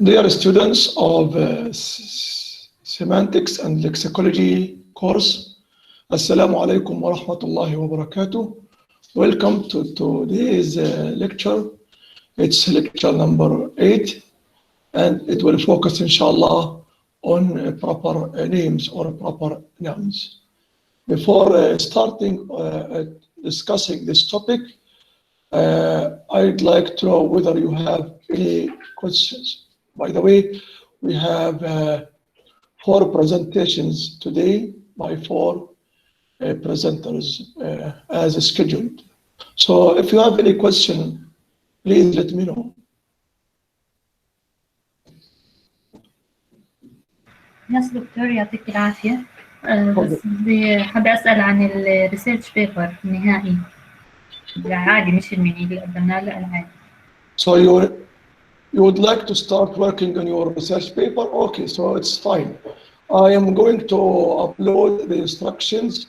Dear students of Semantics and Lexicology course, Assalamu alaikum wa rahmatullahi wa barakatuh. Welcome to today's lecture. It's lecture number 8, and it will focus, inshallah, on proper names or proper nouns. Before starting discussing this topic, I'd like to know whether you have any questions. By the way, we have 4 presentations today by 4 presenters as scheduled. So if you have any question, please let me know. يس دكتور يعطيك العافية. بس حابة أسأل عن الريسيرش بيبر النهائي العادي مش الميني اللي قدمناه له العادي. So you would like to start working on your research paper? Okay, so it's fine. I am going to upload the instructions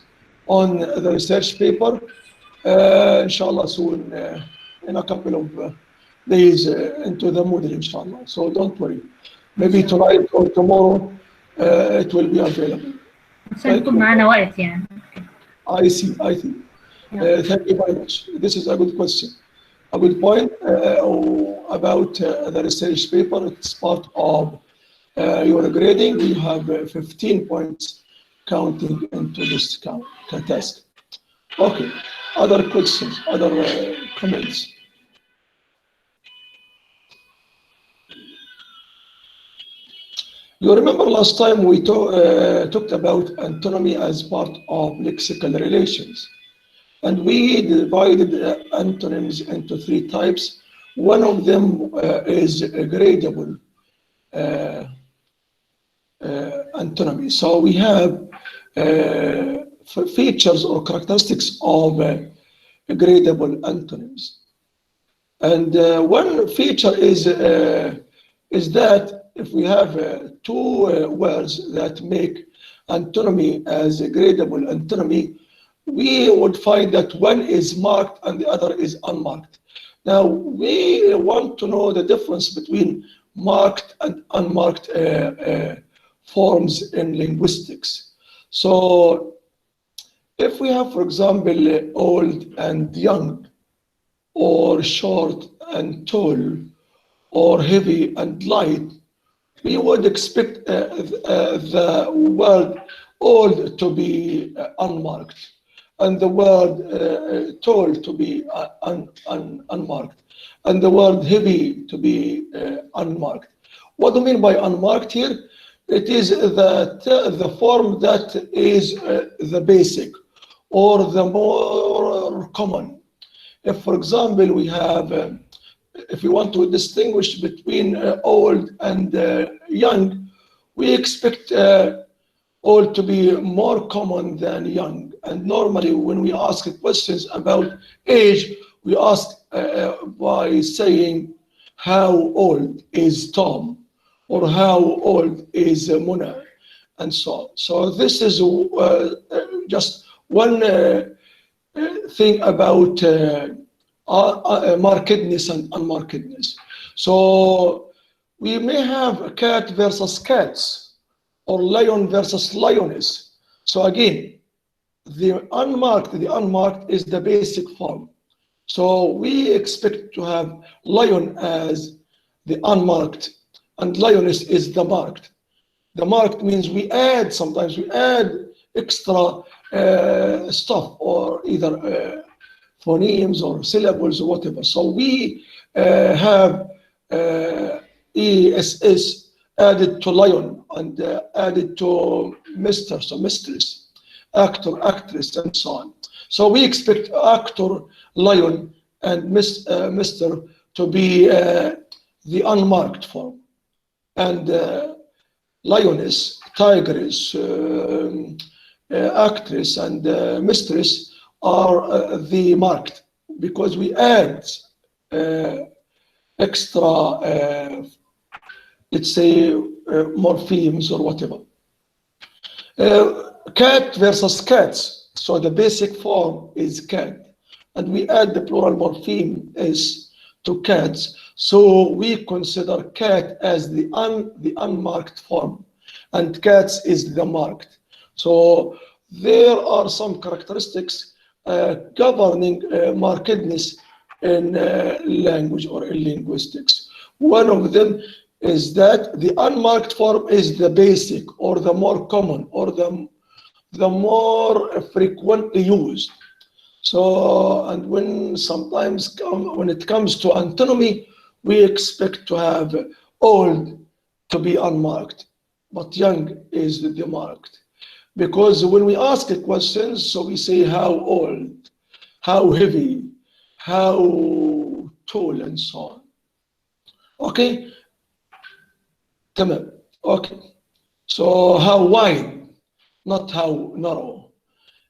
on the research paper, inshallah, soon, in a couple of days into the Moodle, inshallah. So don't worry. Maybe tonight or tomorrow it will be available. عشان يكون معنا وقت يعني. I see. Thank you very much. This is a good question. A good point about the research paper. It's part of your grading. You have 15 points counting into this task. Okay, other questions, other comments? You remember last time we talked about antonymy as part of lexical relations. And we divided antonyms into 3 types. One of them is a gradable antonymy. So we have features or characteristics of gradable antonyms. And one feature is that if we have 2 words that make antonymy as a gradable antonymy, we would find that one is marked and the other is unmarked. Now, we want to know the difference between marked and unmarked forms in linguistics. So, if we have, for example, old and young, or short and tall, or heavy and light, we would expect the word old to be unmarked, and the word tall to be unmarked, and the word heavy to be unmarked. What do you mean by unmarked here? It is the form that is the basic or the more common. If, for example, we have, if we want to distinguish between old and young, we expect old to be more common than young. And normally when we ask questions about age, we ask by saying, how old is Tom? Or how old is Mona? And so on. So this is just one thing about markedness and unmarkedness. So we may have cat versus cats, or lion versus lioness. So again, the unmarked is the basic form. So we expect to have lion as the unmarked, and lioness is the marked. The marked means sometimes we add extra stuff, or either phonemes or syllables or whatever. So we have ESS added to lion and added to Mr., so mistress, actor, actress, and so on. So we expect actor, lion, and Mr. to be the unmarked form. And lioness, tigress, actress, and mistress are the marked, because we add extra, let's say, morphemes or whatever. Cat versus cats. So the basic form is cat, and we add the plural morpheme is to cats. So we consider cat as the unmarked form, and cats is the marked. So there are some characteristics governing markedness in language or in linguistics. One of them is that the unmarked form is the basic or the more common or the more frequently used. So, and when it comes to antonymy, we expect to have old to be unmarked, but young is the marked. Because when we ask a question, so we say how old, how heavy, how tall, and so on. Okay? تمام. Okay. So how wide, not how narrow.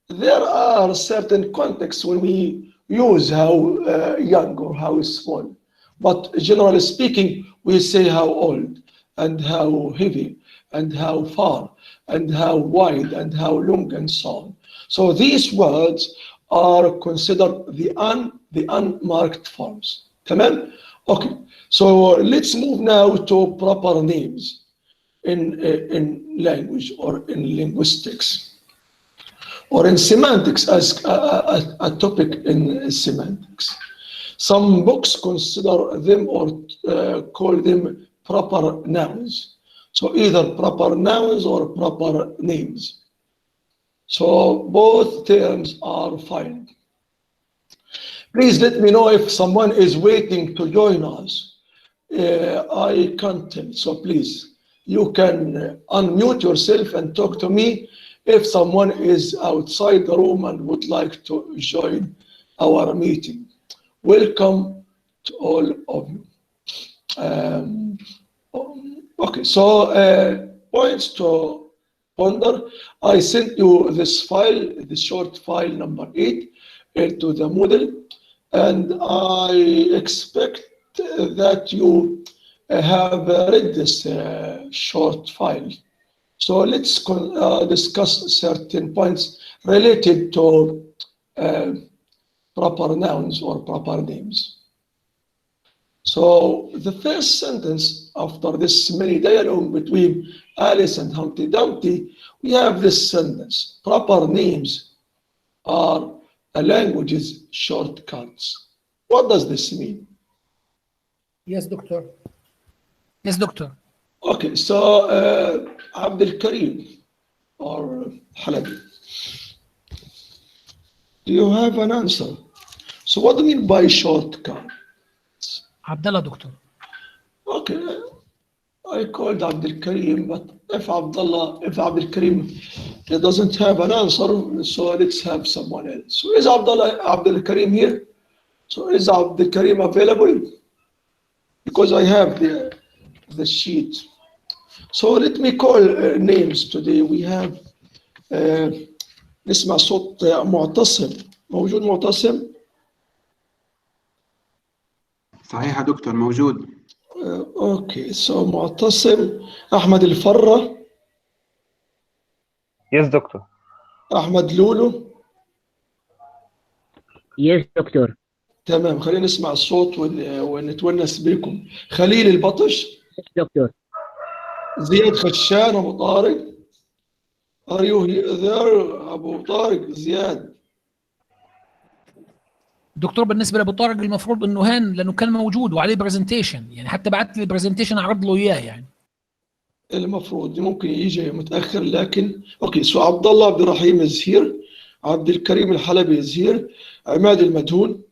There are certain contexts when we use how young or how small, but generally speaking, we say how old and how heavy and how far and how wide and how long and so on. So these words are considered the unmarked forms. تمام? Okay. So let's move now to proper names in language or in linguistics, or in semantics as a topic in semantics. Some books consider them or call them proper nouns. So either proper nouns or proper names. So both terms are fine. Please let me know if someone is waiting to join us. I can't tell, so please, you can unmute yourself and talk to me if someone is outside the room and would like to join our meeting. Welcome to all of you. Okay, so points to ponder. I sent you this file, the short file number 8, into the Moodle, and I expect that you have read this short file. So let's discuss certain points related to proper nouns or proper names. So the first sentence after this mini dialogue between Alice and Humpty Dumpty, we have this sentence: proper names are a language's shortcuts. What does this mean? Yes, doctor. Yes, doctor. Okay, so Abdul Karim or Halabi, do you have an answer? So what do you mean by shortcut? Abdullah, doctor. Okay, I called Abdul Karim, but if Abdul Karim doesn't have an answer, so let's have someone else. So is Abdul Karim here? So is Abdul Karim available? Because I have the sheet. So let me call names today. We have نسمع صوت معتصم. موجود معتصم؟ صحيح يا دكتور موجود. اوكي سو معتصم. احمد الفرة. Yes, doctor. احمد لولو. Yes, doctor. تمام، خلينا نسمع الصوت ونتونس بكم. خليل البطش. Yes, doctor. زياد خشان. ابو طارق. Are you there ابو طارق؟ زياد. دكتور بالنسبه لابو طارق المفروض انه هان لانه كان موجود وعليه برزنتيشن، يعني حتى بعت لي البرزنتيشن اعرض له اياه يعني. المفروض ممكن يجي متاخر لكن اوكي. سو عبد الله عبد الرحيم is here. عبد الكريم الحلبي is here. عماد المدهون.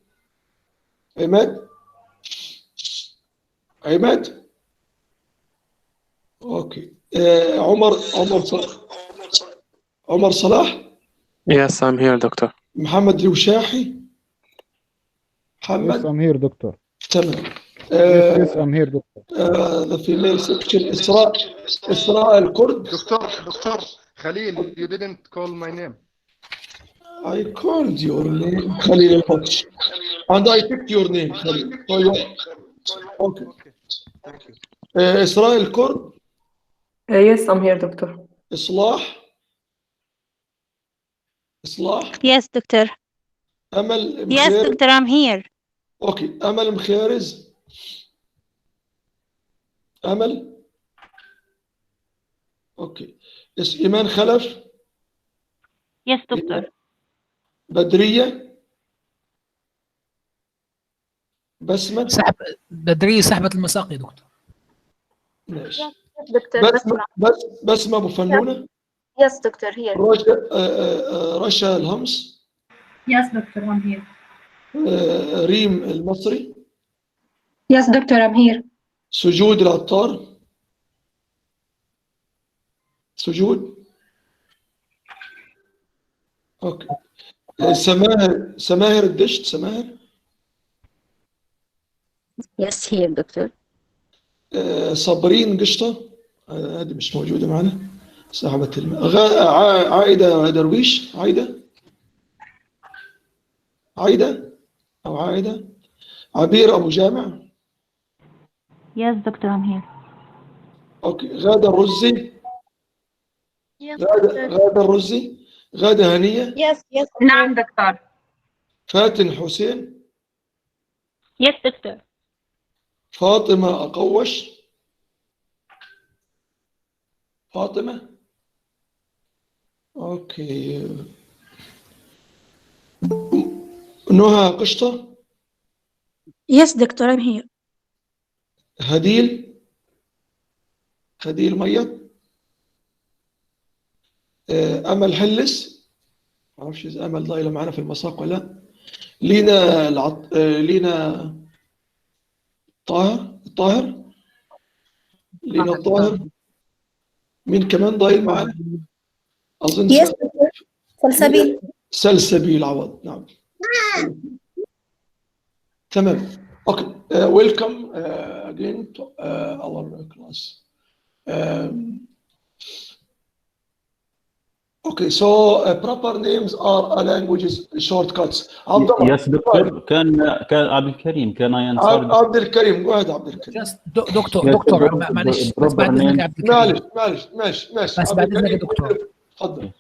عماد اوكي. عمر صلاح. Yes, I'm here, doctor. محمد الوشاحي. محمد. Yes, I'm here, doctor. تمام. Yes, I'm here, doctor. The female section إسراء الكرد. Doctor Khalil, you didn't call my name. I called your name Khalil al-Baksh and I picked your name Khalil. Okay. Thank you. إسراء الكرد. Yes, I'm here, doctor. إصلاح. Yes, doctor. أمل Yes, مخير. doctor, I'm here. اوكي امل مخيارز. امل. اوكي. ايمان خلف. Yes, doctor. بدريه. بسمه. بدرية سحبة المساق يا دكتور. ماشي. دكتور بسمه ابو فنونه. Yes, doctor, here. رشا الهمس. Yes, doctor, I'm here. ريم المصري. Yes, doctor, I'm here. سجود العطار. سجود. اوكي. سماهر الدشت. سماهر. Yes, here, doctor. صابرين قشطة. هذه مش موجودة معنا. صاحبة عايدة درويش. عايدة أو عايدة. عبير أبو جامع. Yes, doctor, I'm here. أوكي. غادة الرزي. Yes, غادة الرزي. غادة هنية. Yes. نعم دكتور. فاتن حسين. Yes, doctor. فاطمة أقوش. فاطمة. أوكي. نهى قشطة. Yes, doctor, I'm here. هديل ميت. أمل حلس. ما أعرفش إذا أمل ضايلة معنا في المساق ولا لا. لينا طاهر. لينا طاهر. مين كمان ضايل معنا؟ أظن Yes, سلسبيل. سلسبيل عوض. نعم. تمام. Okay. Welcome again to our class. Okay, so proper names are a language's shortcuts. Yes, doctor. كان عبد الكريم كان ينصر. عبد الكريم. go ahead عبد الكريم. دكتور معلش بس بعد اذنك عبد الكريم. ماشي. بس بعد اذنك يا دكتور. تفضل.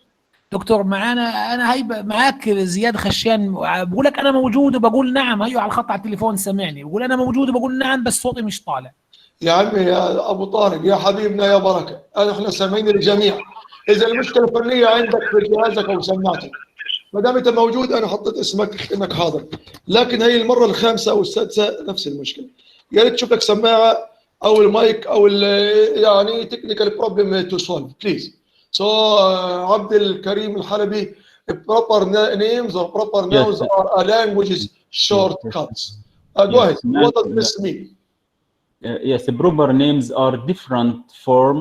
دكتور انا هي معاك زياد خشان، بقول لك انا موجود وبقول نعم. هيو على الخط على التليفون سامعني، بقول انا موجود وبقول نعم بس صوتي مش طالع. يا عمي يا ابو طارق يا حبيبنا يا بركه، احنا سامعين الجميع. اذا المشكله فنيه عندك في جهازك او سماعتك، ما دام انت موجود انا حطيت اسمك انك حاضر، لكن هي المره الخامسه او السادسه نفس المشكله. يا ريت تشوف لك سماعه او المايك او يعني تكنيكال بروبلم تو سولف بليز. So عبد الكريم الحلبي, proper names or proper nouns are a language's shortcuts. Go ahead. What does this mean? Yes, proper names are different form.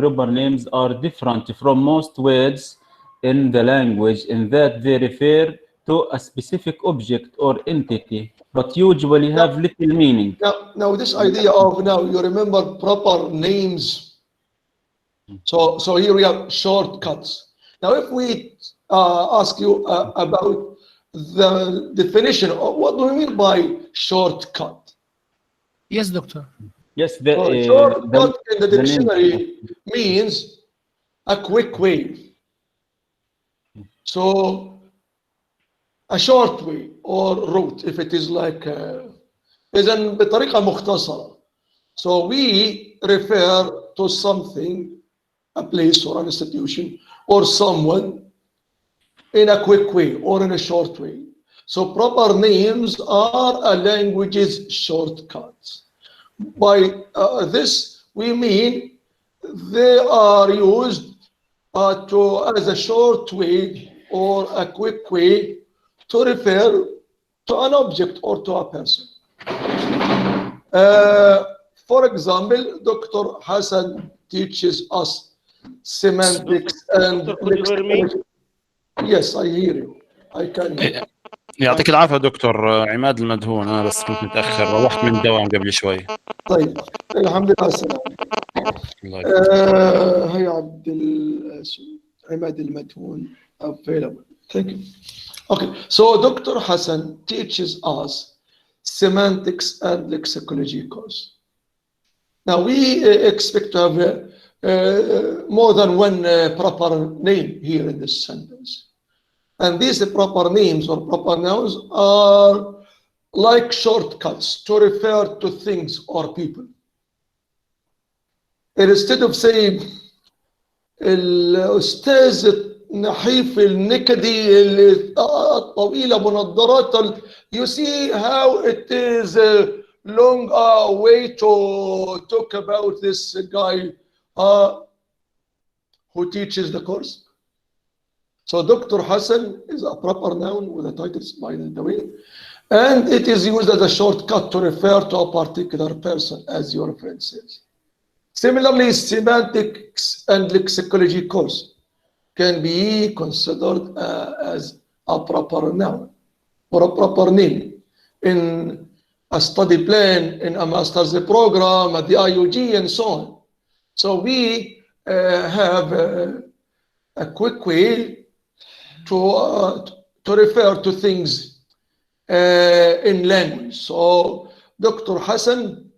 Proper names are different from most words in the language in that they refer to a specific object or entity, but usually have little meaning. Now this idea of you remember proper names. So here we have shortcuts. Now if we ask you about the definition of what do we mean by shortcut? Yes, doctor. Yes, shortcut in the dictionary means a quick way. So a short way or route if it is like إذن بطريقة مختصرة. So we refer to something, a place or an institution or someone in a quick way or in a short way. So proper names are a language's shortcuts. By this we mean they are used as a short way or a quick way to refer to an object or to a person. For example, Dr. Hassan teaches us semantics and lexicology. Yes, I hear you. I can. يعطيك العافية دكتور عماد المدهون. أنا بس كنت متأخر، روحت من الدوام قبل شوي. طيب الحمد لله على السلامة. هي عماد المدهون available. Thank you. Okay, so Dr. Hassan teaches us semantics and lexicology course. Now we expect to have more than one proper name here in this sentence. And these proper names or proper nouns are like shortcuts to refer to things or people. Instead of saying الأستاذ نحيف النكدي الطويلة بنظارات, you see how it is a long way to talk about this guy who teaches the course. So Dr. Hassan is a proper noun with a title, by the way, and it is used as a shortcut to refer to a particular person, as your friend says. Similarly, semantics and lexicology course can be considered as a proper noun or a proper name in a study plan, in a master's program, at the IUG, and so on. So we have a quick way to refer to things in language. So Dr. Hassan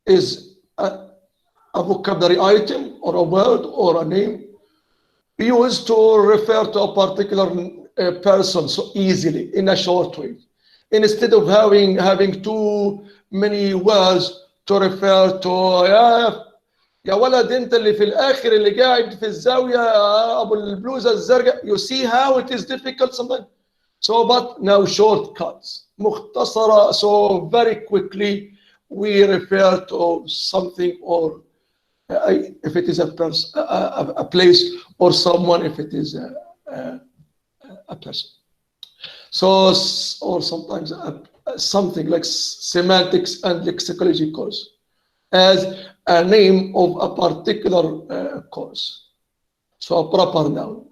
is a vocabulary item or a word or a name used to refer to a particular person so easily in a short way, instead of having too many words to refer to يا ولد انت اللي في الاخر اللي قاعد في الزاويه ابو البلوزه الزرقاء. You see how it is difficult sometimes. So but now shortcuts مختصره, so very quickly we refer to something, or if it is a person, a place, or someone if it is a person. So, or sometimes something like semantics and lexicology course as a name of a particular course. So a proper noun.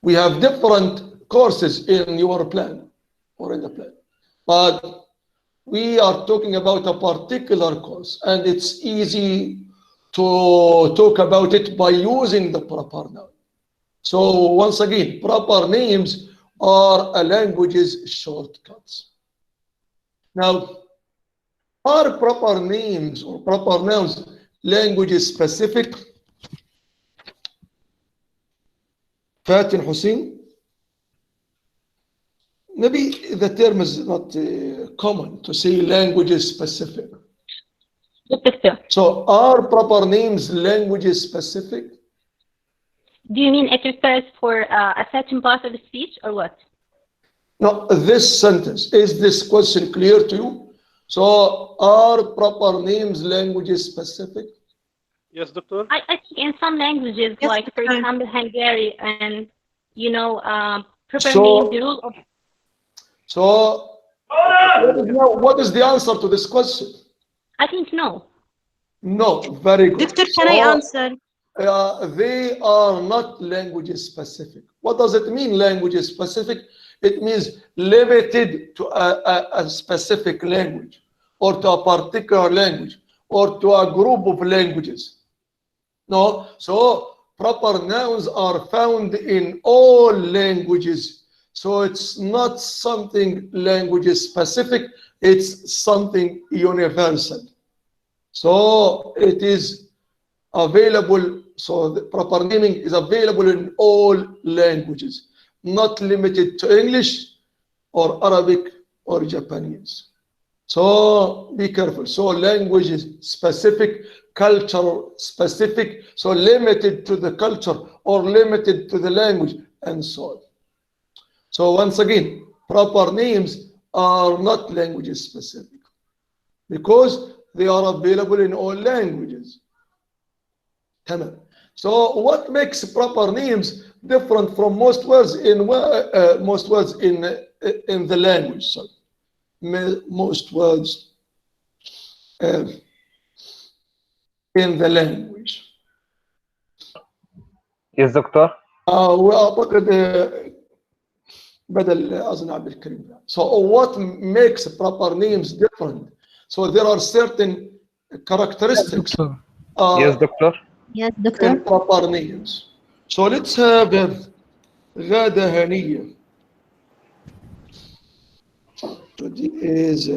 We have different courses in your plan or in the plan, but we are talking about a particular course, and it's easy to talk about it by using the proper noun. So once again, proper names are a language's shortcuts. Now, are proper names or proper nouns language specific? Fatin Hussein? Maybe the term is not common to say language specific. So are proper names language specific? Do you mean it refers for a certain part of the speech or what? No, this sentence, is this question clear to you? So are proper names language specific? Yes, doctor. I think in some languages, Yes, like for doctor. example Hungarian, and you know, proper So- names, the rule of. So what is the answer to this question? I think no. No, very good. Doctor, can I So, answer? they are not language specific. What does it mean, language specific? It means limited to a specific language, or to a particular language, or to a group of languages. No, so proper nouns are found in all languages. So it's not something language specific, it's something universal. So it is available, so the proper naming is available in all languages, not limited to English or Arabic or Japanese. So be careful. So language is specific, culture specific, so limited to the culture or limited to the language, and so on. So once again, proper names are not language specific because they are available in all languages. So what makes proper names different from most words in the language? So most words in the language. Yes, doctor. وأعتقد بدل أظن عبد الكريم. So what makes proper names different? So there are certain characteristics. Yes, doctor. Yes, in proper names. So let's have غادة هنية. Today is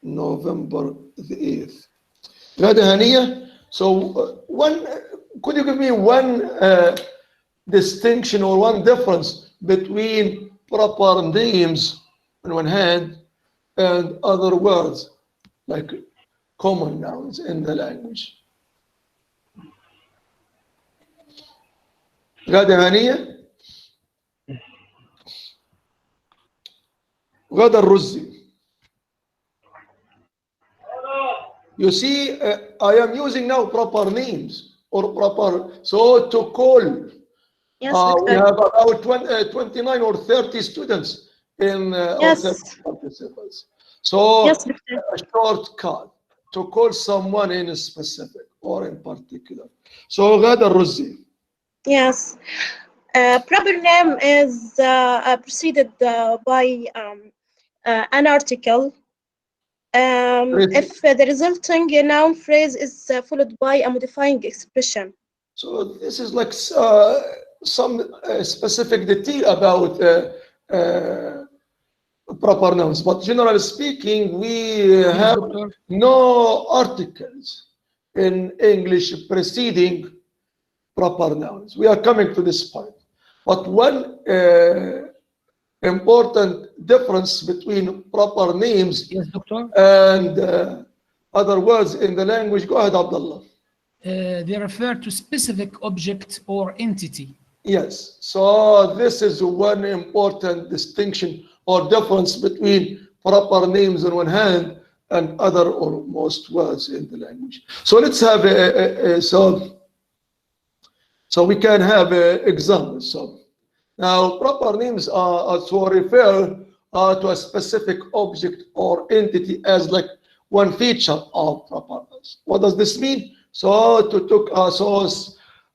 November the 8th. غادة هنية. So could you give me one distinction or one difference between proper names on one hand and other words like common nouns in the language. غادة هانية غادة الرزي. You see, I am using now proper names or proper, so to call. Yes, We have about 29 or 30 students in yes. or 30 participants. So Yes, a shortcut to call someone in specific or in particular. So غادة الرزي. Yes. Proper name is preceded by an article. If the resulting noun phrase is followed by a modifying expression. So this is like some specific detail about proper nouns, but generally speaking, we have no articles in English preceding proper nouns. We are coming to this point. But one important difference between proper names and other words in the language. Go ahead, Abdullah. They refer to specific object or entity. Yes, so this is one important distinction or difference between proper names on one hand and other or most words in the language. So let's have so we can have examples. So now proper names are to refer to a specific object or entity as like one feature of proper nouns. What does this mean? So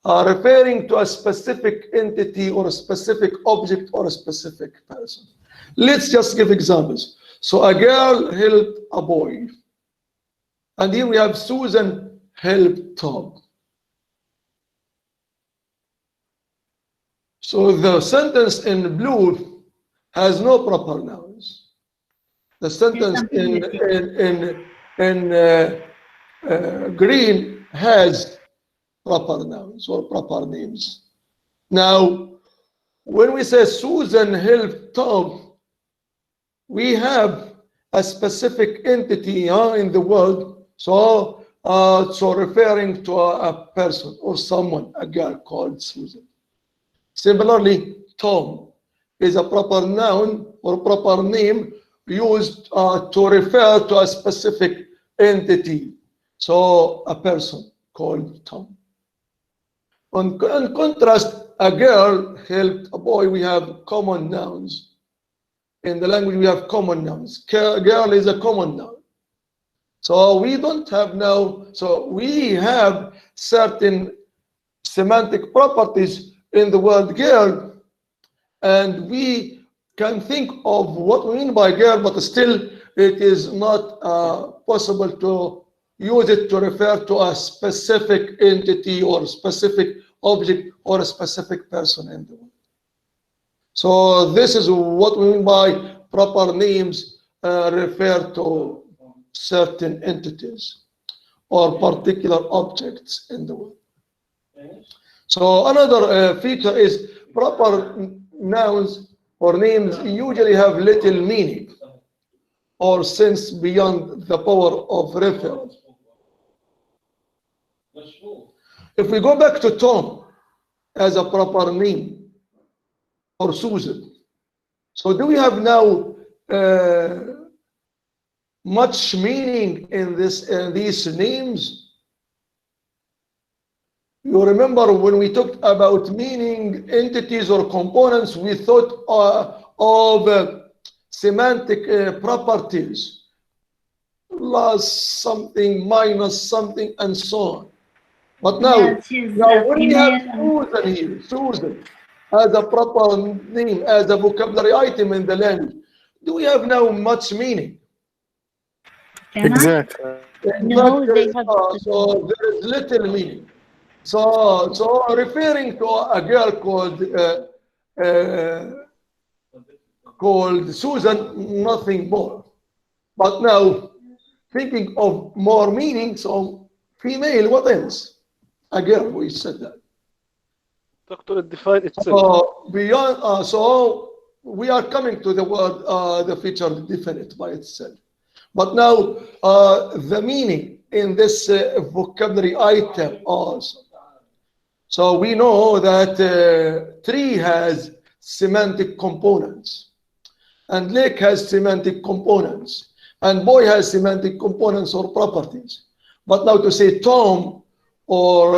referring to a specific entity or a specific object or a specific person. Let's just give examples. So a girl helped a boy. And here we have Susan helped Tom. So the sentence in blue has no proper nouns. The sentence in green has proper nouns or proper names. Now, when we say Susan helped Tom, we have a specific entity in the world. So referring to a person or someone, a girl called Susan. Similarly, Tom is a proper noun or proper name used to refer to a specific entity. So a person called Tom. In contrast, a girl helped a boy. We have common nouns. In the language, we have common nouns. Girl is a common noun. So we don't have now, so we have certain semantic properties in the word girl, and we can think of what we mean by girl, but still it is not possible to use it to refer to a specific entity or specific object or a specific person in the world. So this is what we mean by proper names refer to certain entities or particular objects in the world. So another feature is proper nouns or names usually have little meaning or sense beyond the power of referral. If we go back to Tom as a proper name or Susan, so do we have now much meaning in these names? You remember when we talked about meaning entities or components, we thought of semantic properties, plus something, minus something, and so on. But now when we have Susan here, Susan, as a proper name, as a vocabulary item in the language, do we have now much meaning? Exactly. No, they have. So there is little meaning. So referring to a girl called Susan, nothing more. But now thinking of more meaning, so female, what else? A girl, we said that. Doctor, it defines itself. Beyond, so we are coming to the word, the feature definite by itself. But now, the meaning in this vocabulary item also. So we know that tree has semantic components, and lake has semantic components, and boy has semantic components or properties. But now to say Tom or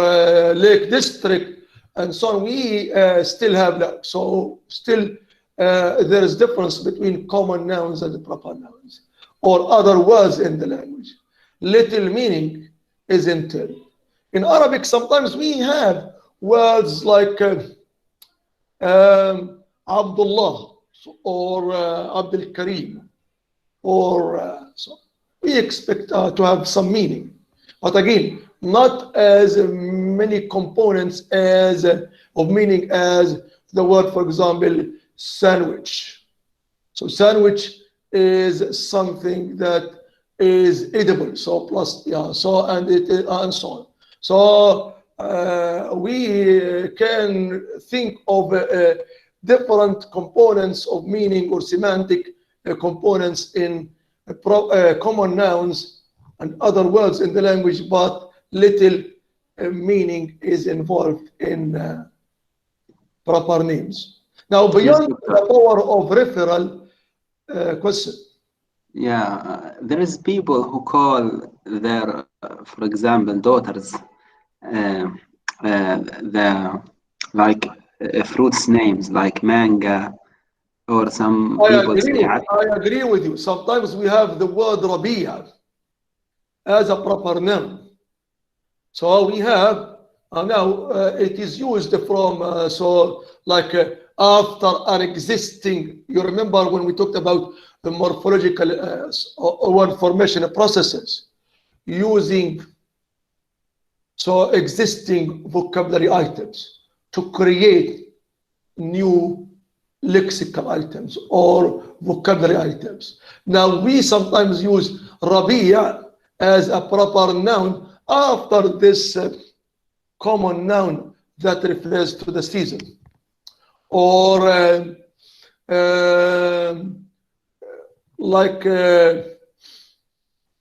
Lake District and so on, we still have that. So still there is difference between common nouns and proper nouns or other words in the language. Little meaning is entailed. In Arabic, sometimes we have words like Abdullah or Abdul Karim, or so we expect to have some meaning. But again, not as many components as of meaning as the word, for example, sandwich. So sandwich is something that is edible. So plus, yeah. So and it and so on. So we can think of different components of meaning or semantic components in common nouns and other words in the language, but little meaning is involved in proper names. Now, beyond the power of referral, question. Yeah, there is people who call their, for example, daughters, the like fruits names like manga, or some people say. I agree with you. Sometimes we have the word Rabia as a proper noun. So we have now it is used from so like after an existing. You remember when we talked about the morphological word formation processes using so existing vocabulary items to create new lexical items or vocabulary items. Now we sometimes use Rabia as a proper noun after this common noun that refers to the season, or like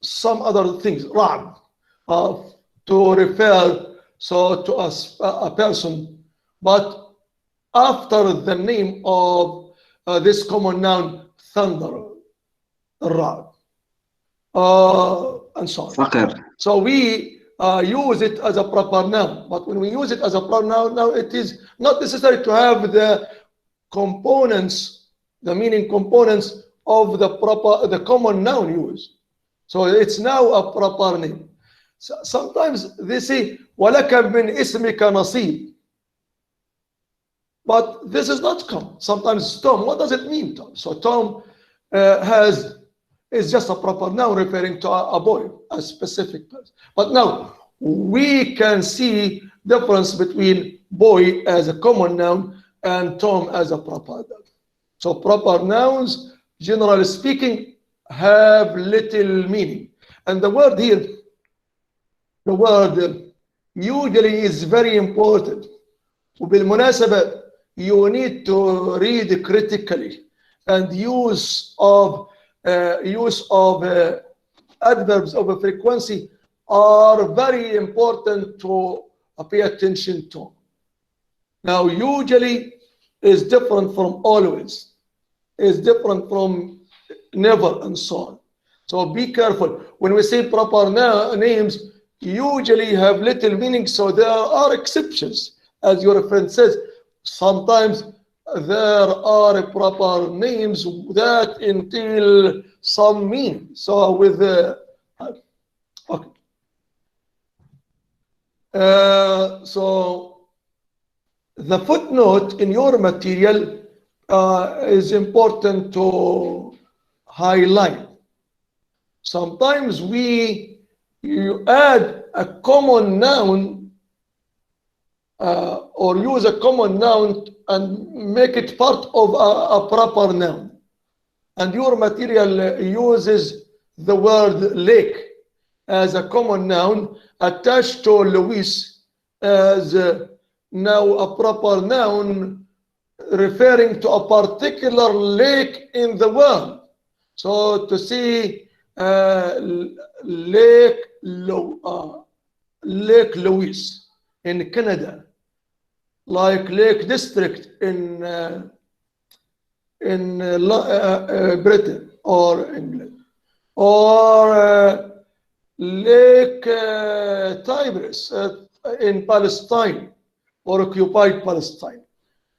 some other things, Ra'b, to refer so to a person, but after the name of this common noun, thunder, Ra'b, and so on. So we use it as a proper noun, but when we use it as a proper noun, now it is not necessary to have the components, the meaning components of the common noun used. So it's now a proper name. So sometimes they say وَلَكَ مِنْ إِسْمِكَ نَصِيب, but this is not Tom. Sometimes Tom, what does it mean, Tom? So Tom is just a proper noun referring to a boy, a specific person. But now we can see difference between boy as a common noun and Tom as a proper noun. So proper nouns, generally speaking, have little meaning. And the word here, the word usually is very important. وبالمناسبة, you need to read critically, and use of adverbs of a frequency are very important to pay attention to. Now, usually is different from always, is different from never, and so on. So be careful. When we say proper names, usually have little meaning, so there are exceptions. As your friend says, sometimes there are proper names that entail some meaning. So with okay. So the footnote in your material is important to highlight. Sometimes you add a common noun or use a common noun and make it part of a proper noun. And your material uses the word lake as a common noun attached to Luis as now a proper noun referring to a particular lake in the world. So to see Lake Louise in Canada, like Lake District in Britain or England, or Lake Tigris in Palestine or occupied Palestine,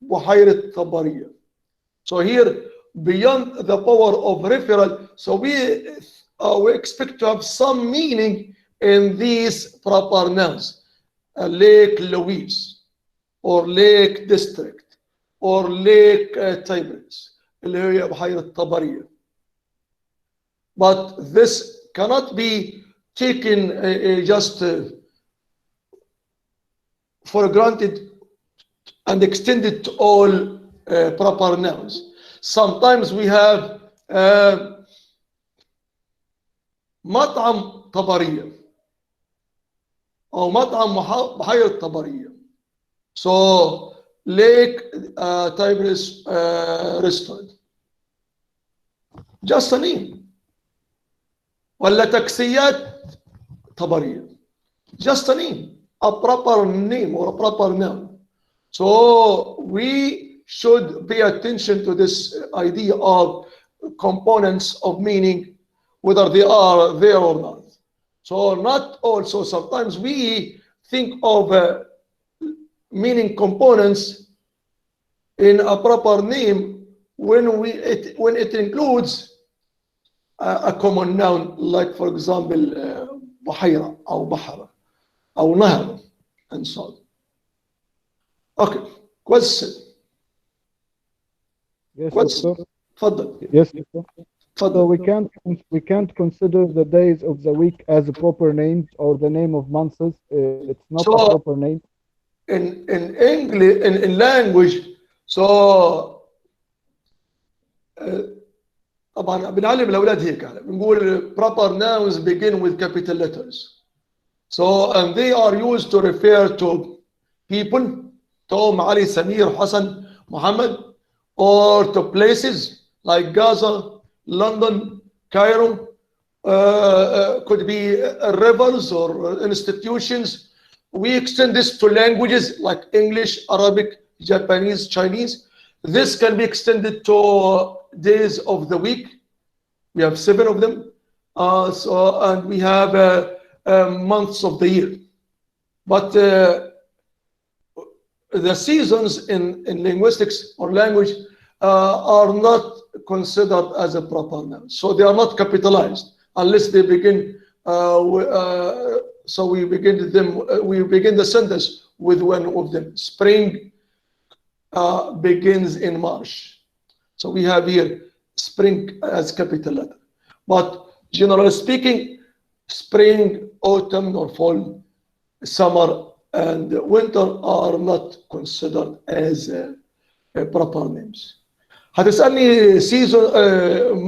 بحيرة طبرية. So here, beyond the power of referral, so we expect to have some meaning in these proper nouns, Lake Louise, or Lake District, or Lake Tigris, اللي هي بحيرة طبرية. But this cannot be taken just for granted and extended to all proper nouns. Sometimes we have مطعم طبرية أو مطعم بحيرة طبرية. So Lake Tigris restaurant, just a name. ولا تاكسيات طبرية, just a name, a proper name or a proper noun. So we should pay attention to this idea of components of meaning, whether they are there or not. So not also, sometimes we think of meaning components in a proper name when it includes a common noun, like for example بحيرة أو بحر أو نهر and so on. Okay, question. Yes, Question. doctor. تفضل. Yes, doctor. So تفضل. we can't consider the days of the week as a proper names or the name of months. It's not a proper name. In English, in language, so طبعا بنعلم الاولاد هيك يعني بنقول proper nouns begin with capital letters. So and they are used to refer to people, Tom, Ali, Samir, Hassan, Muhammad, or to places like Gaza, London, Cairo, could be rivers or institutions. We extend this to languages like English, Arabic, Japanese, Chinese. This can be extended to days of the week. We have 7 of them. And we have months of the year. But the seasons in linguistics or language are not considered as a proper noun. So they are not capitalized unless they begin, so we begin the sentence with one of them. Spring begins in March. So we have here spring as capital letter. But generally speaking, spring, autumn, or fall, summer, and winter are not considered as proper names. هتسألني season,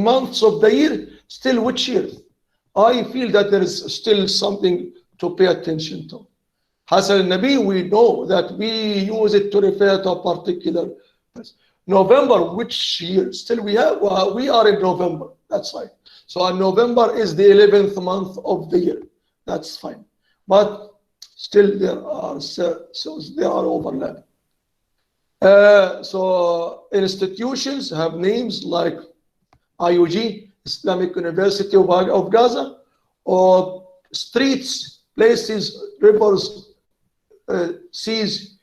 months of the year, still which year? I feel that there is still something to pay attention to. Hassan El-Nabih, we know that we use it to refer to a particular place. November, which year? Still we are in November, that's right. So November is the 11th month of the year, that's fine. But still there are overlap. So institutions have names like IUG, Islamic University of Gaza, or streets, places, rivers, seas,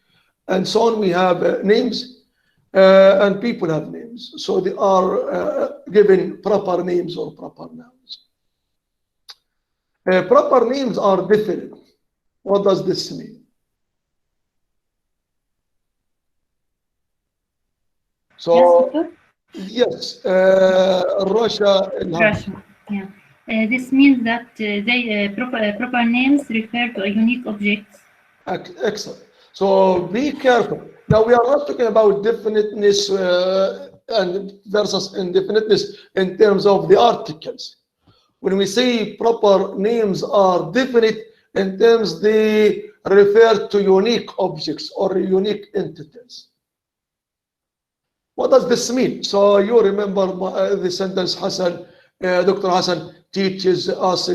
and so on. We have names, and people have names. So they are given proper names or proper nouns. Proper names are definite. What does this mean? So, yes, Russia. Russia, yeah. This means that proper names refer to a unique object. Excellent. So be careful. Now we are not talking about definiteness and versus indefiniteness in terms of the articles. When we say proper names are definite in terms they refer to unique objects or unique entities. What does this mean? So you remember the sentence Hassan, Dr. Hassan teaches us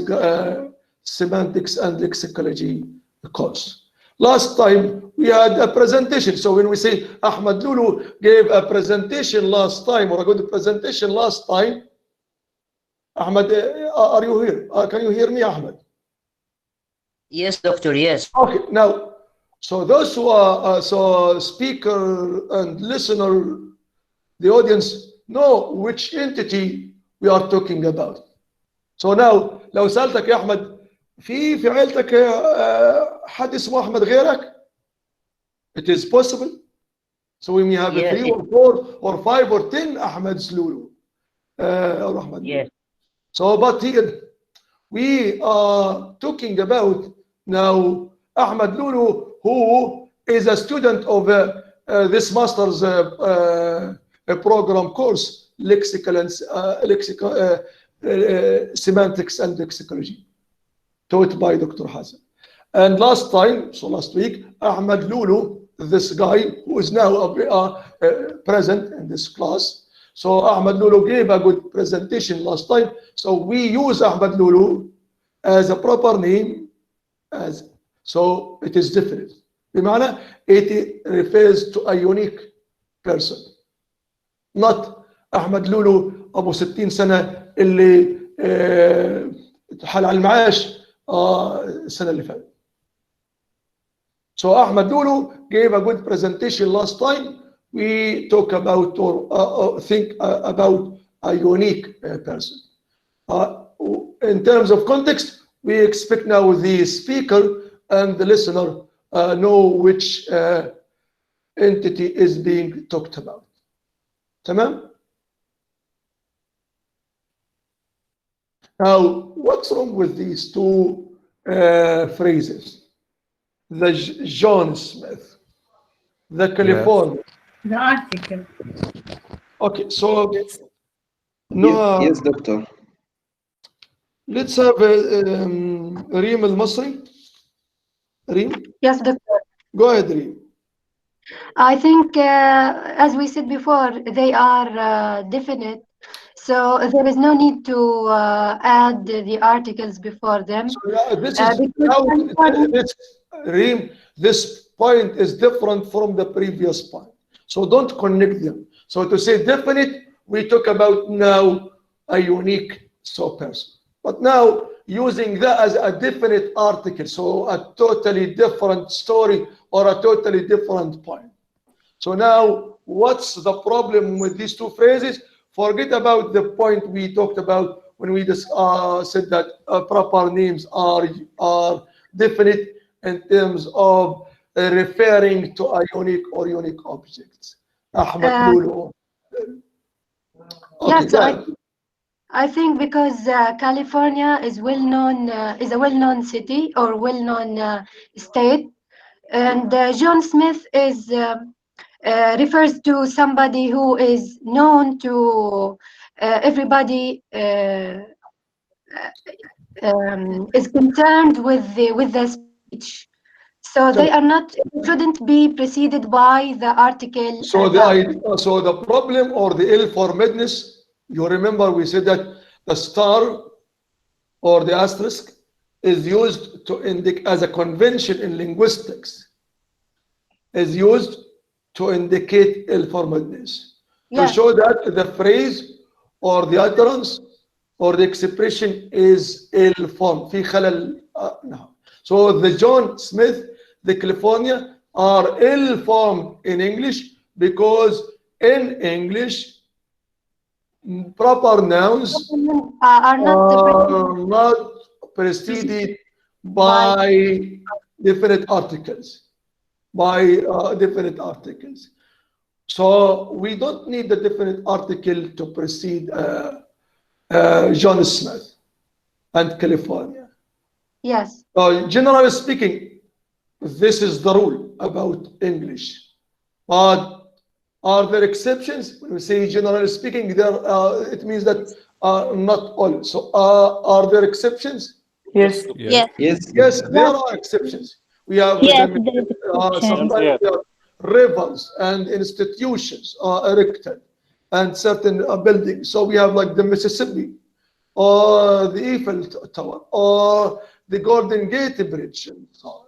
semantics and lexicology course. Last time we had a presentation. So when we say Ahmed Lulu gave a presentation last time, or a good presentation last time, Ahmed, are you here? Can you hear me, Ahmed? Yes, doctor, yes. Okay, now, so those who are so speaker and listener, the audience know which entity we are talking about. So now لو سألتك يا أحمد في عيلتك حد اسمه أحمد غيرك? It is possible. So we may have Yes. 3 or 4 or 5 or 10 Ahmed's Lulu. Or Ahmed. Yes. So but here we are talking about now Ahmed Lulu, who is a student of this master's program course, Semantics and Lexicology, taught by Dr. Hassan. And last time, so last week, Ahmed Lulu, this guy who is now present in this class. So Ahmed Lulu gave a good presentation last time. So we use Ahmed Lulu as a proper name, so it is different. بمعنى it refers to a unique person, not Ahmed Lulu أبو 60 سنة اللي اتحال على المعاش السنة اللي فاتت. So Ahmed Lulu gave a good presentation last time. We talk about or think about a unique person. In terms of context, we expect now the speaker and the listener know which entity is being talked about. تمام? Now, what's wrong with these two phrases? The John Smith, the California. The article. Okay, so no. Yes, doctor. Let's have ريم المصري. ريم. Yes, doctor. Go ahead, Reem. I think, as we said before, they are definite. So there is no need to add the articles before them. So this point is different from the previous point. So don't connect them. So to say definite, we talk about now a unique person. But now using that as a definite article, so a totally different story or a totally different point. So now what's the problem with these two phrases? Forget about the point we talked about when we just said that proper names are definite in terms of referring to a unique or unique objects. Ahmed Lulu. Yes, I think because California is well-known, is a well-known city or well-known state, and John Smith is refers to somebody who is known to everybody, is concerned with the speech. So they are not, shouldn't be preceded by the article. So the problem or the ill-formedness, you remember we said that the star or the asterisk is used to indicate as a convention in linguistics, is used to indicate ill-formedness, to show that the phrase or the utterance or the expression is ill-formed. في خلل. So the John Smith, the California are ill-formed in English because in English proper nouns are not preceded by definite articles. So we don't need the definite article to precede John Smith and California. Yes. Generally speaking, this is the rule about English. But are there exceptions? When we say generally speaking, there it means that not all. So are there exceptions? Yes. Yes. Yes, there are exceptions. We have Yes, the, there is a sometimes we have rivers and institutions are erected and certain buildings. So we have like the Mississippi or the Eiffel Tower or the Golden Gate Bridge and so on.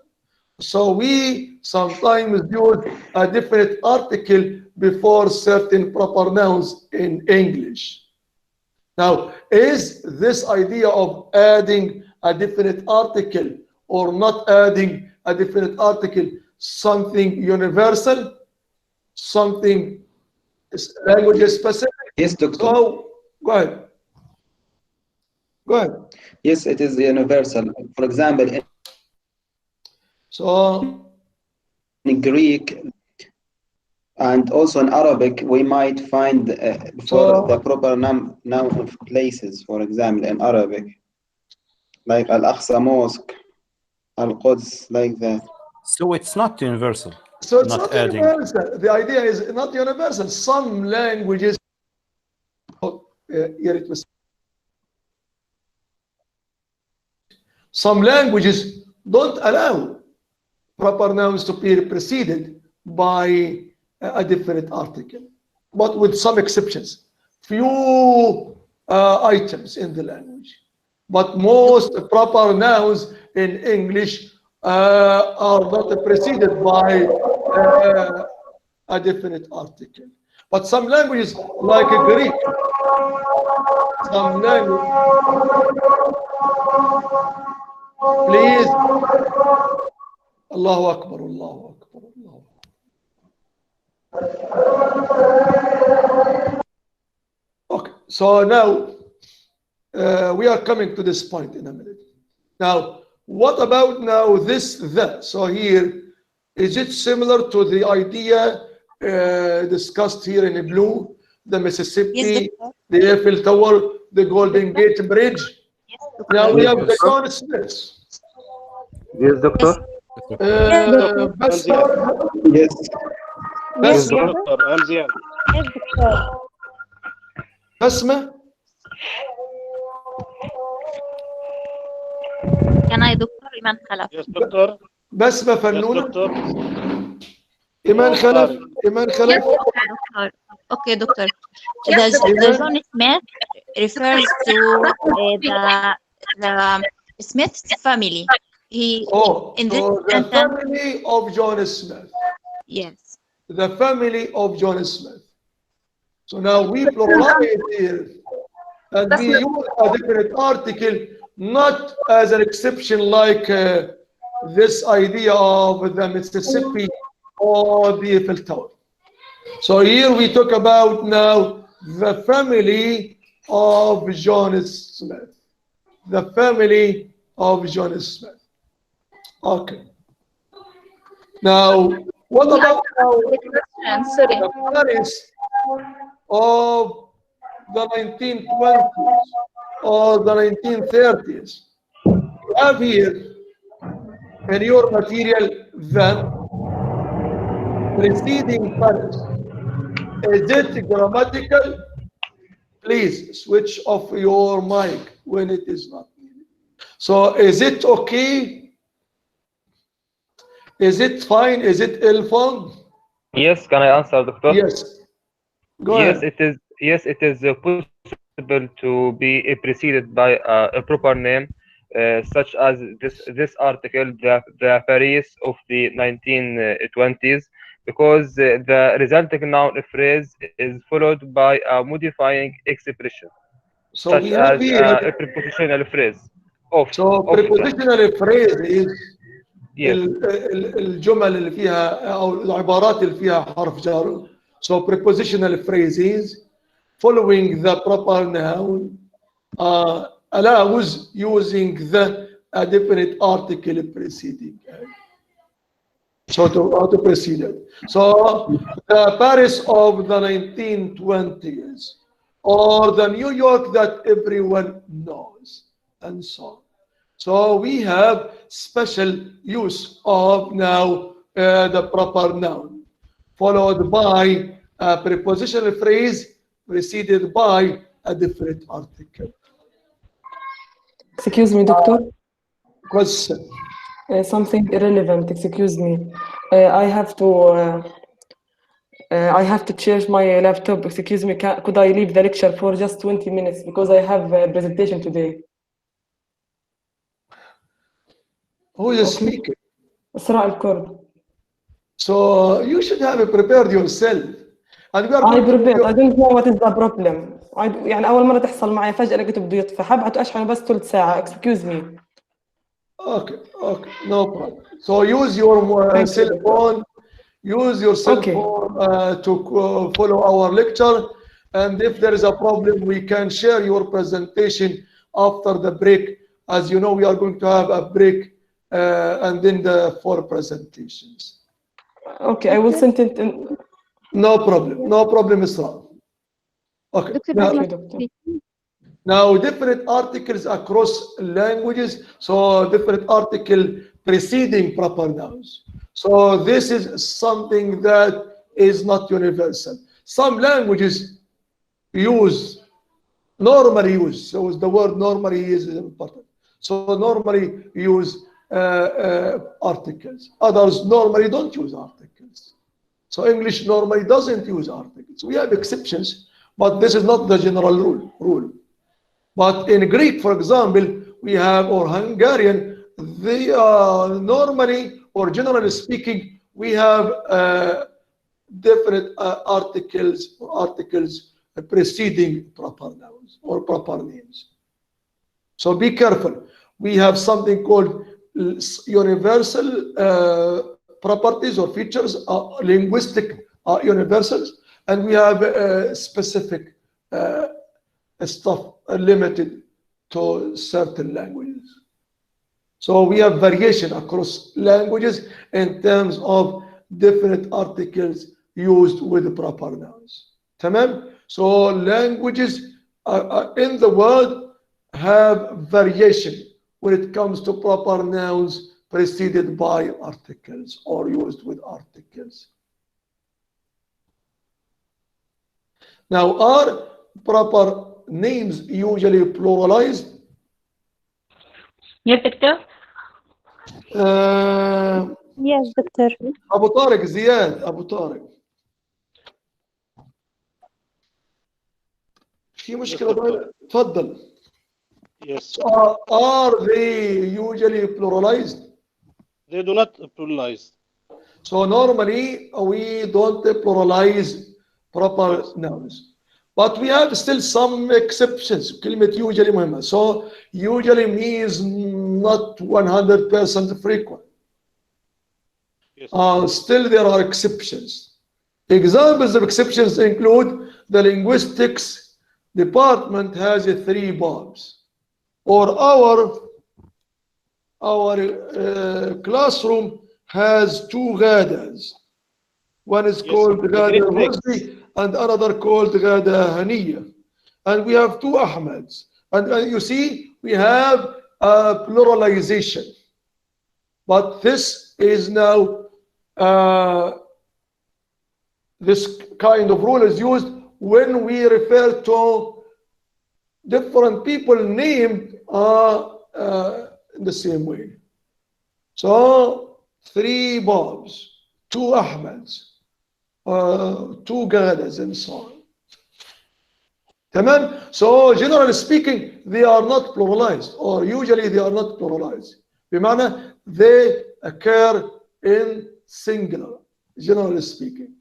So we sometimes use a different article before certain proper nouns in English. Now, is this idea of adding a definite article or not adding a definite article something universal, something language specific? Yes, Doctor. So, go ahead. Go ahead. Yes, it is universal. For example, in Greek and also in Arabic, we might find for the proper noun of places, for example, in Arabic, like Al-Aqsa Mosque, Al-Quds, like that. So it's not universal. So it's not universal. The idea is not universal. Some languages, some languages don't allow proper nouns to be preceded by a different article, but with some exceptions. Few items in the language, but most proper nouns in English are not preceded by a definite article. But some languages, like Greek, some language, please, Allahu Akbar, Allahu Akbar, Allahu Akbar. Okay, so now we are coming to this point in a minute. Now, what about now this, that? So here, is it similar to the idea discussed here in blue, the Mississippi, the Eiffel Tower, the Golden Gate Bridge? Now we have the John Smith. Yes, Doctor. Yes. Yes, Doctor. I'm Ziad. Yes, Doctor. بسمة. Can I, Doctor Iman Khalaf? Yes, Doctor. بسمة فنونة. Yes, Doctor. إيمان خلف. إيمان خلف. Doctor. Okay, Doctor. The John Smith refers to the Smith's family. He in this the family of John Smith. Yes. The family of John Smith. So now we pluralize here, and we use a different article, not as an exception like this idea of the Mississippi or the Eiffel Tower. So here we talk about now the family of John Smith. The family of John Smith. Okay. Now, what about the Paris of the 1920s or the 1930s? You have here in your material the preceding Paris. Is it grammatical? Please switch off your mic when it is not needed. So is it okay? Is it fine? Is it ill-formed? Yes, can I answer, Doctor? Yes. Go ahead. Yes, it is possible to be preceded by a proper name, such as this article, the Paris of the 1920s, because the resulting noun phrase is followed by a modifying expression, so such we have as here a prepositional phrase. So prepositional phrase is Yes. الجمل اللي فيها أو العبارات اللي فيها حرف جر. So prepositional phrases following the proper noun allows using the definite article preceding. So to precede it. So the Paris of the 1920s or the New York that everyone knows and so on. So we have special use of now the proper noun followed by a prepositional phrase preceded by a different article. Excuse me, Doctor. Question. something irrelevant. Excuse me. I have to change my laptop. Excuse me. Could I leave the lecture for just 20 minutes because I have a presentation today? Who is speaking? Isra al-Kurd. So you should have prepared yourself. And we are I going to prepared. I don't know what is the problem. يعني أول مرة تحصل معي فجأة لقيته بده يطفى. حابة أشحنه بس ثلث ساعة. Excuse me. Okay, no problem. So use your cell phone. Use your cell phone to follow our lecture. And if there is a problem, we can share your presentation after the break. As you know, we are going to have a break and then the 4 presentations. Okay, I will send it in. No problem, Isra. Okay. Now, different articles across languages. So different article preceding proper nouns. So this is something that is not universal. Some languages normally use. So the word normally is important. So normally use articles. Others normally don't use articles. So English normally doesn't use articles. We have exceptions, but this is not the general rule. But in Greek, for example, we have, or Hungarian, they normally, or generally speaking, we have different articles preceding proper nouns or proper names. So be careful. We have something called universal properties or features, linguistic universals, and we have specific stuff limited to certain languages. So we have variation across languages in terms of different articles used with proper nouns. Tamam? So languages in the world have variation when it comes to proper nouns preceded by articles or used with articles. Now, are proper names usually pluralized? Yes, Doctor. Yes, Doctor. أبو طارق زياد أبو طارق في مشكلة تفضل. Yes. Are they usually pluralized? They do not pluralize. So normally we don't pluralize proper nouns. But we have still some exceptions. كلمة usually مهمة. So usually means not 100% frequent. Still there are exceptions. Examples of exceptions include the linguistics department has 3 Bobs. Or our classroom has 2 Ghadas. One is called Ghada Rosdi and another called Ghada Haniya. And we have 2 Ahmeds. And you see, we have a pluralization. But this is now, this kind of rule is used when we refer to different people named in the same way. So 3 Bobs, 2 Ahmeds, 2 Ghadas, and so on. Tamam? So generally speaking, they are not pluralized, or usually they are not pluralized. بمعنى they occur in singular, generally speaking.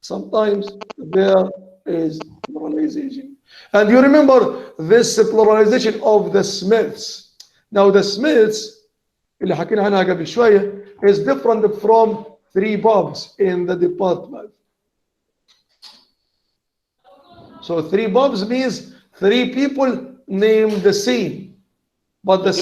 Sometimes there is pluralization. And you remember this pluralization of the Smiths. Now the Smiths, اللي حكينا عنها قبل شوية, is different from 3 Bobs in the department. So 3 Bobs means 3 people named the same. But the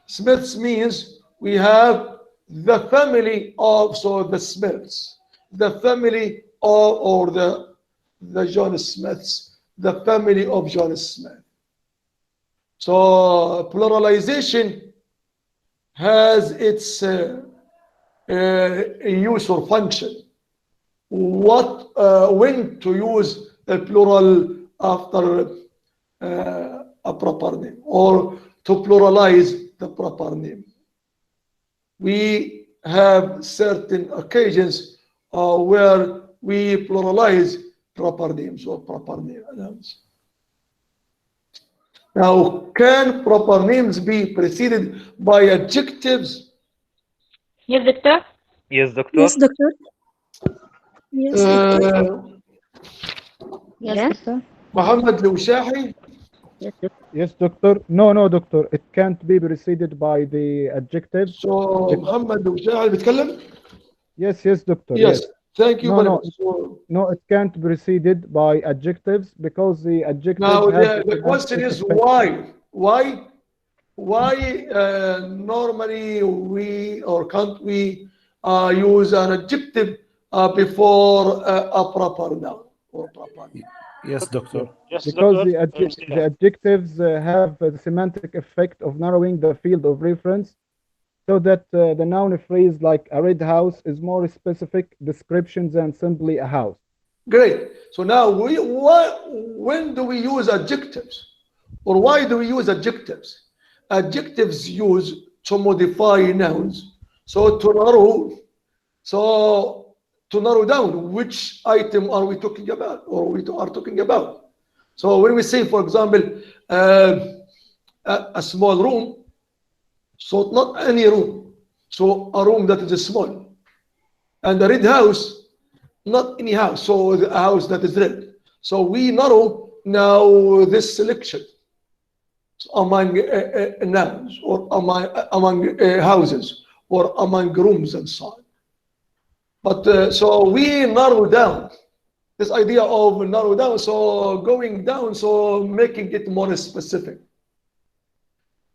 Smiths means we have the family of, so the Smiths, the family of, or the John Smiths, the family of John Smith. So pluralization has its use or function. When to use a plural after a proper name or to pluralize the proper name. We have certain occasions where we pluralize proper names or proper nouns. Now, can proper names be preceded by adjectives? Yes, doctor. Yes, doctor. Yes, doctor. Yes, doctor. Yes, doctor. Mohammed Lushahi? Yes, doctor. Yes, doctor. No, doctor. It can't be preceded by the adjective. So, Mohammed Lushahi بيتكلم? Yes, doctor. Yes, thank you very much. No, it can't be preceded by adjectives because the adjective Now, has the question is why? Why normally we or can't we use an adjective before a proper noun or proper name? Yes, doctor. Yes, Because doctor. the adjectives have the semantic effect of narrowing the field of reference so that the noun phrase like a red house is more specific description than simply a house. Great. So now when do we use adjectives? Or why do we use adjectives? Adjectives used to modify nouns. So to narrow down which item are we talking about or we are talking about. So when we say, for example, a small room, so not any room. So a room that is small. And a red house, not any house. So a house that is red. So we narrow now this selection among nouns or among houses or among rooms and so on. But so we narrow down this idea of narrow down, so going down, so making it more specific.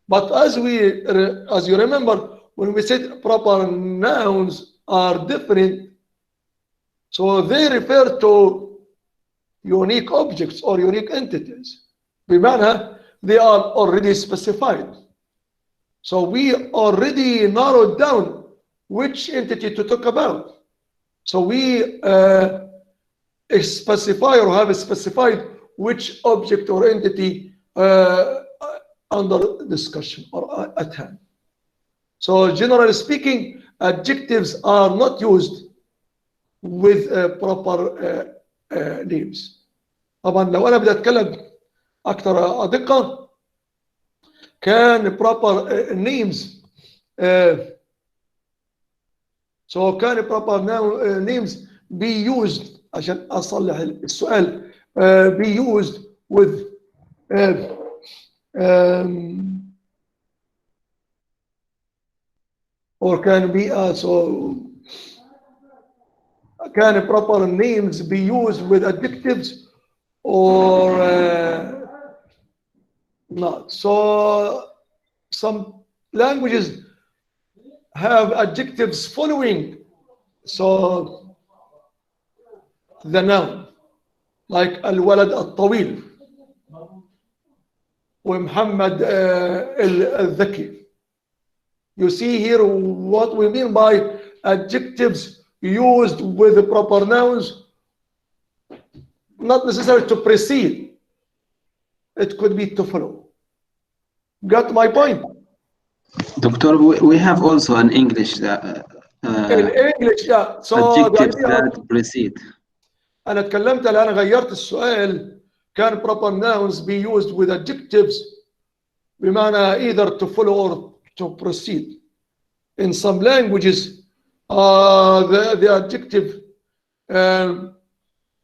But as you remember, when we said proper nouns are different, so they refer to unique objects or unique entities. بمعنى they are already specified. So we already narrowed down which entity to talk about. So we specify or have specified which object or entity under discussion or at hand. So generally speaking, adjectives are not used with proper names. طبعا لو أنا بدي أتكلم أكثر دقة كان proper names so can proper names be used عشان أصلح السؤال be used with or can be so can proper names be used with adjectives or not? So some languages have adjectives following so the noun, like الولد الطويل ومحمد الذكي. You see here what we mean by adjectives used with the proper nouns, not necessarily to precede. It could be to follow. Got my point? Doctor, we have also an English in English, yeah. So adjectives that precede. أنا اتكلمت الآن غيرت السؤال. Can proper nouns be used with adjectives بمعنى either to follow or to proceed? In some languages, the adjective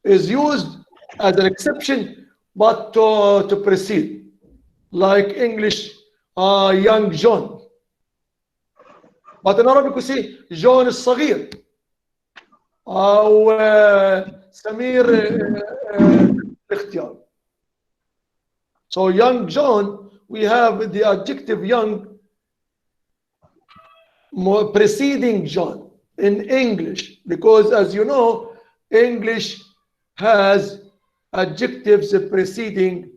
is used as an exception, but to precede. Like English, young John. But in Arabic we say John الصغير أو سمير الاختيار. So young John, we have the adjective young preceding John in English, because as you know, English has adjectives preceding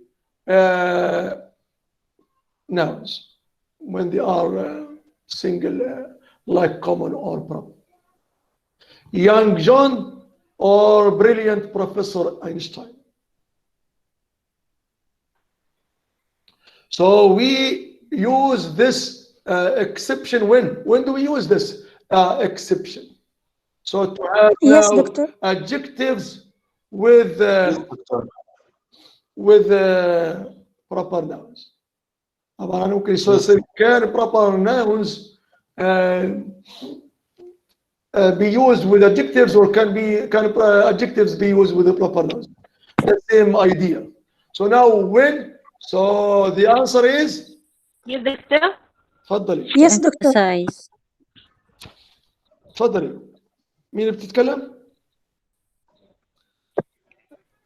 nouns when they are single, like common or proper. Young John or brilliant Professor Einstein. So we use this exception when? When do we use this exception? So to have Yes, now doctor. adjectives with proper nouns. طبعا ممكن يصير كان proper nouns be used with adjectives or can adjectives be used with the proper nouns. The same idea. So now when? So the answer is Yes, doctor. تفضلي. Yes, doctor. Emphasize. تفضلي. مين اللي بتتكلم؟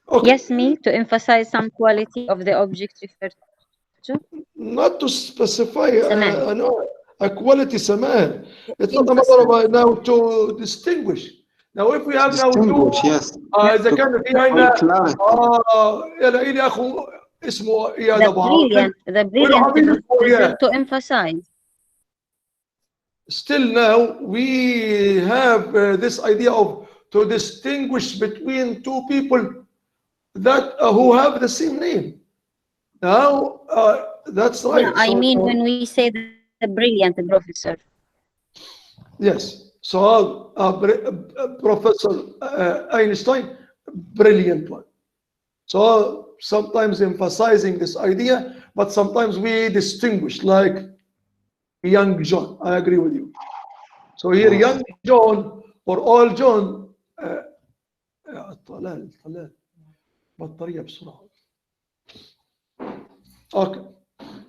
Okay. Yes, me, to emphasize some quality of the object referred to. Not to specify a quality سماها. It's not a Emphasize. matter of now to distinguish. Now if we have now two yes. إذا كان في هنا يلا إلي أخو اسمه إياد أبو عاطف. The brilliant is to emphasize. Still now we have this idea of to distinguish between two people that who have the same name. Now that's right. Yeah, I mean when we say the brilliant professor. Yes. So Professor Einstein, brilliant one. So sometimes emphasizing this idea, but sometimes we distinguish like young John. I agree with you. So here young John or all John طلال بطارية بسرعة. Okay.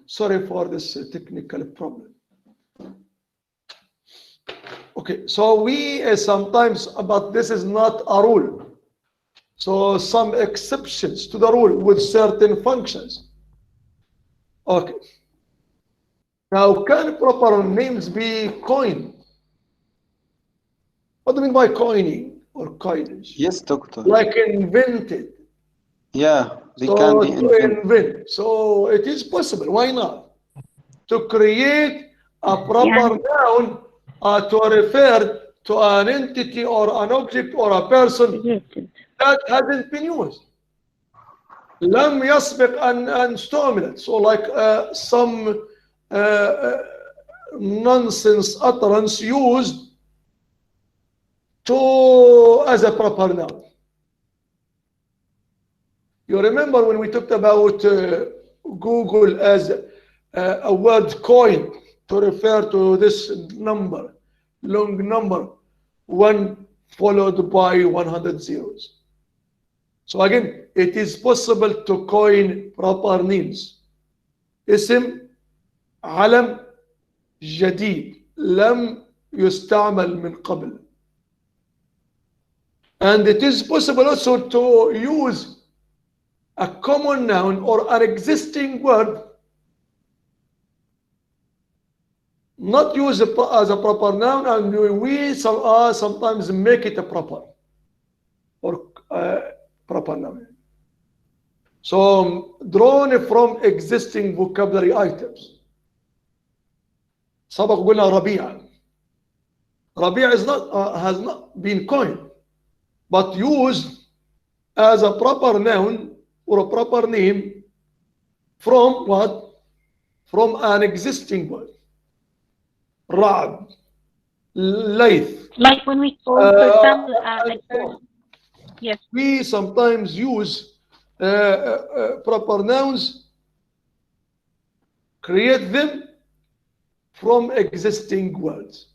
Sorry for this technical problem. Okay, so we sometimes, but this is not a rule. So some exceptions to the rule with certain functions. Okay. Now, can proper names be coined? What do you mean by coining or coinage? Yes, doctor. Like invented. Yeah, they So can be to invent. So it is possible. Why not? To create a proper noun to refer to an entity or an object or a person that hasn't been used. لم يسبق أن استعملت. So like some nonsense utterance used as a proper noun. You remember when we talked about Google as a word coin to refer to this number, long number, 1 followed by 100 zeros. So again, it is possible to coin proper names. اسم علم جديد لم يستعمل من قبل. And it is possible also to use a common noun or an existing word, not use it as a proper noun, and we sometimes make it a proper or proper noun. So drawn from existing vocabulary items. سبق قلنا ربيع. ربيع is not has not been coined, but used as a proper noun or a proper name from what? From an existing word. Ra'd, Layth. Like when we call, for example, a girl. Yes. We sometimes use proper nouns, create them from existing words.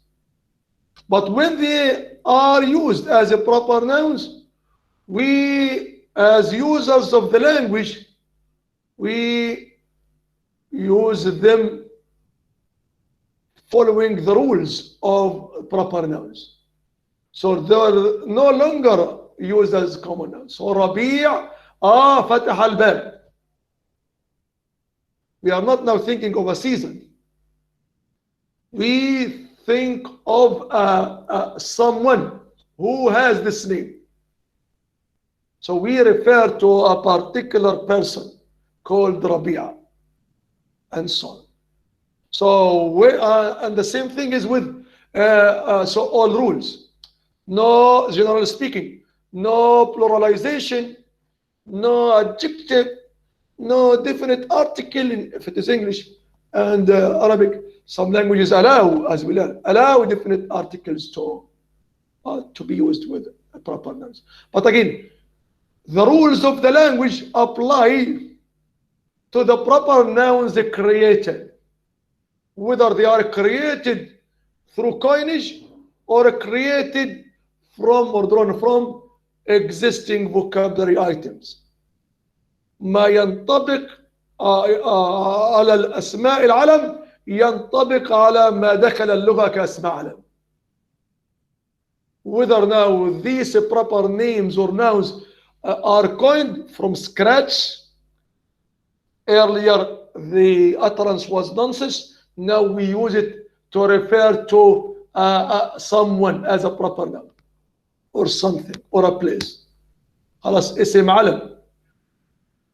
But when they are used as a proper nouns, we, as users of the language, we use them following the rules of proper nouns. So they're no longer used as common nouns. So ربيع فتح الباب. We are not now thinking of a season. We think of someone who has this name. So we refer to a particular person called Rabia, and so on. So and the same thing is with so all rules. No, generally speaking, no pluralization, no adjective, no definite article if it is English, and Arabic. Some languages allow, as we learn, allow definite articles to be used with proper nouns. But again, the rules of the language apply to the proper nouns created, whether they are created through coinage or created from or drawn from existing vocabulary items. ما ينطبق على الأسماء العلم ينطبق على ما دخل اللغة كأسماء علم. Whether now these proper names or nouns are coined from scratch. Earlier the utterance was nonsense. Now we use it to refer to someone as a proper noun or something or a place. خلاص اسم علم.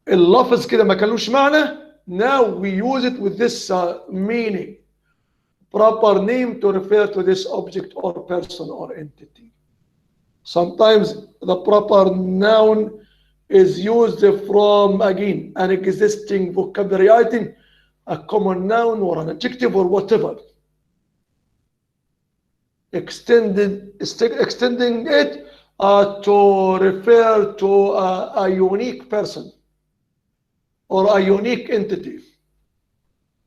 اللفظ كده ما كانلوش معنى. Now we use it with this meaning. Proper name to refer to this object or person or entity. Sometimes the proper noun is used from, again, an existing vocabulary item, a common noun or an adjective or whatever. Extending it to refer to a unique person or a unique entity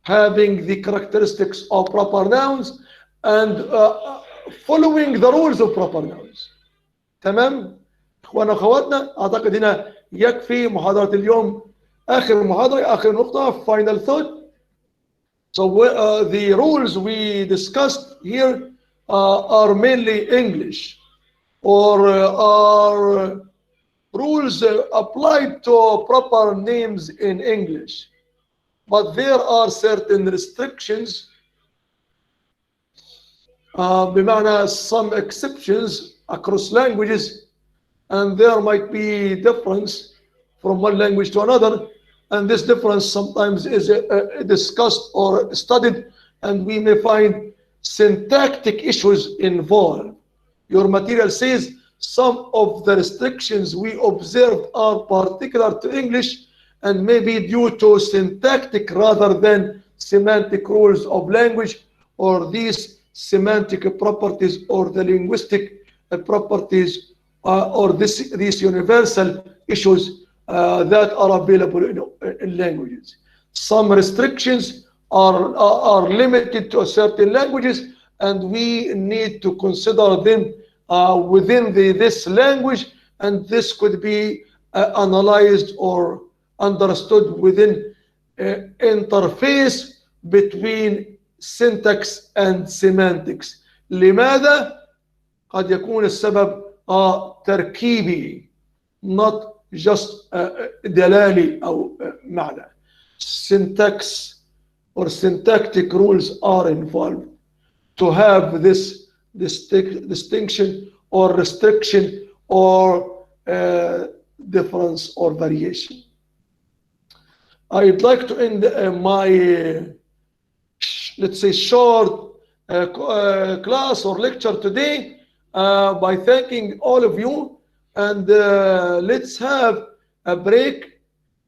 having the characteristics of proper nouns and following the rules of proper nouns. تمام؟ اخوانا اخواتنا اعتقد هنا يكفي محاضرة اليوم. اخر محاضرة، اخر نقطة, final thought. So the rules we discussed here are mainly English, or are rules applied to proper names in English. But there are certain restrictions, بمعنى some exceptions across languages, and there might be difference from one language to another, and this difference sometimes is discussed or studied, and we may find syntactic issues involved. Your material says some of the restrictions we observed are particular to English and may be due to syntactic rather than semantic rules of language, or these semantic properties or the linguistic properties or these universal issues that are available in languages. Some restrictions are limited to certain languages, and we need to consider them within this language, and this could be analyzed or understood within interface between syntax and semantics. لماذا؟ قد يكون السبب تركيبي, not just دلالي أو معنى. Syntax or syntactic rules are involved to have this distinction or restriction or difference or variation. I'd like to end my, let's say, short class or lecture today by thanking all of you, and let's have a break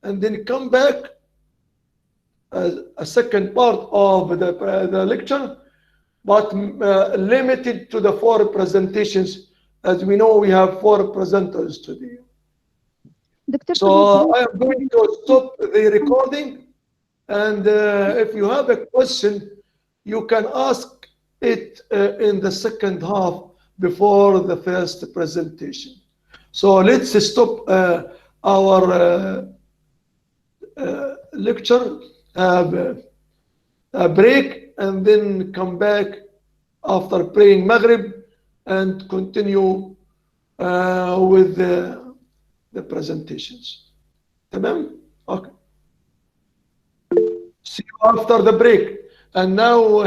and then come back a second part of the lecture, but limited to the 4 presentations. As we know, we have 4 presenters today. So I am going to stop the recording, and if you have a question, you can ask it in the second half before the first presentation. So let's stop our lecture, have a break, and then come back after praying Maghrib and continue with the presentations. تمام? Okay. See you after the break. And now